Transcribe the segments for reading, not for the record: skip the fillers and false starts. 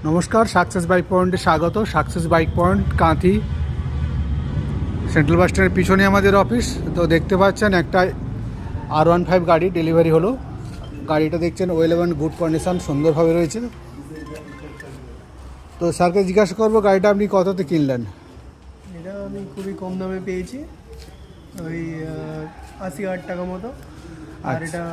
নমস্কার, success bike পয়েন্টে স্বাগত। Success bike point Kanthi central bus স্ট্যান্ডের পিছনে আমাদের অফিস। তো দেখতে পাচ্ছেন একটা R15 গাড়ি ডেলিভারি হলো। গাড়িটা দেখছেন ওয়েল এবং গুড কন্ডিশন, সুন্দরভাবে রয়েছে। তো স্যারকে জিজ্ঞাসা করবো গাড়িটা আপনি কততে কিনলেন? এটা আমি খুবই কম দামে পেয়েছি, ওই 80,000 টাকা মতো। আর এটা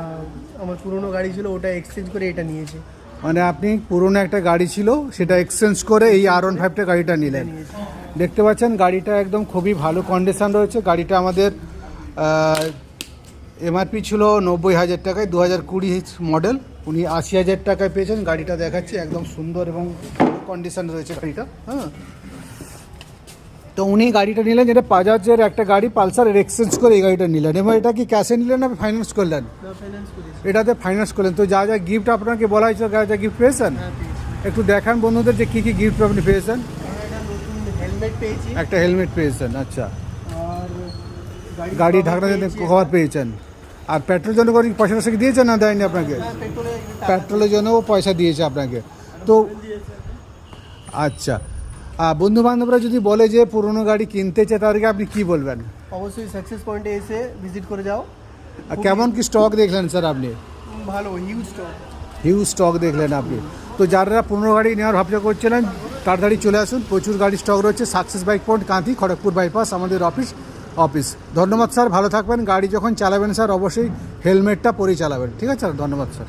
আমার পুরনো গাড়ি ছিল, ওটা এক্সচেঞ্জ করে এটা নিয়েছি। মানে আপনি পুরনো একটা গাড়ি ছিল, সেটা এক্সচেঞ্জ করে এই R15টা গাড়িটা নিলেন। দেখতে পাচ্ছেন গাড়িটা একদম খুবই ভালো কন্ডিশন রয়েছে। গাড়িটা আমাদের MRP ছিল 90,000 টাকায়, 2020 মডেল। উনি 80,000 টাকায় পেয়েছেন। গাড়িটা দেখাচ্ছি, একদম সুন্দর এবং কন্ডিশন রয়েছে গাড়িটা। হ্যাঁ, তো উনি গাড়িটা নিলেন, যেটা বাজাজের একটা গাড়ি পালসার, এর এক্সচেঞ্জ করে এই গাড়িটা নিলেন। এবং এটা কি ক্যাশে নিলেন না ফাইন্যান্স করলেন? এটাতে ফাইন্যান্স করলেন। তো যা যা গিফট আপনাকে বলা হয়েছে, যা যা গিফট পেয়েছেন একটু দেখান বন্ধুদের যে কী কী গিফট আপনি পেয়েছেন। একটা হেলমেট পেয়েছেন, আচ্ছা। আর গাড়ি ঢাকনা কভার পেয়েছেন। আর পেট্রোল জন্য করে পয়সা টয়সা দিয়েছেন না দেয়নি আপনাকে? পেট্রোলের জন্যও পয়সা দিয়েছে আপনাকে। তো আচ্ছা, বন্ধু বান্ধবরা যদি বলে যে পুরনো গাড়ি কিনতে চায়, তাদেরকে আপনি কি বলবেন? অবশ্যই সাকসেস পয়েন্টে এসে ভিজিট করে যাও। কেমন কি স্টক দেখলেন স্যার আপনি? ভালো, হিউজ স্টক। হিউজ স্টক দেখলেন আপনি। তো যারা পুরনো গাড়ি নেওয়ার ভাবনা করছিলেন, তাড়াতাড়ি চলে আসুন, প্রচুর গাড়ি স্টক রয়েছে। Success bike point Kanthi, Kharagpur bypass আমাদের অফিস। ধন্যবাদ স্যার, ভালো থাকবেন। গাড়ি যখন চালাবেন স্যার অবশ্যই হেলমেটটা পরেই চালাবেন, ঠিক আছে স্যার? ধন্যবাদ স্যার।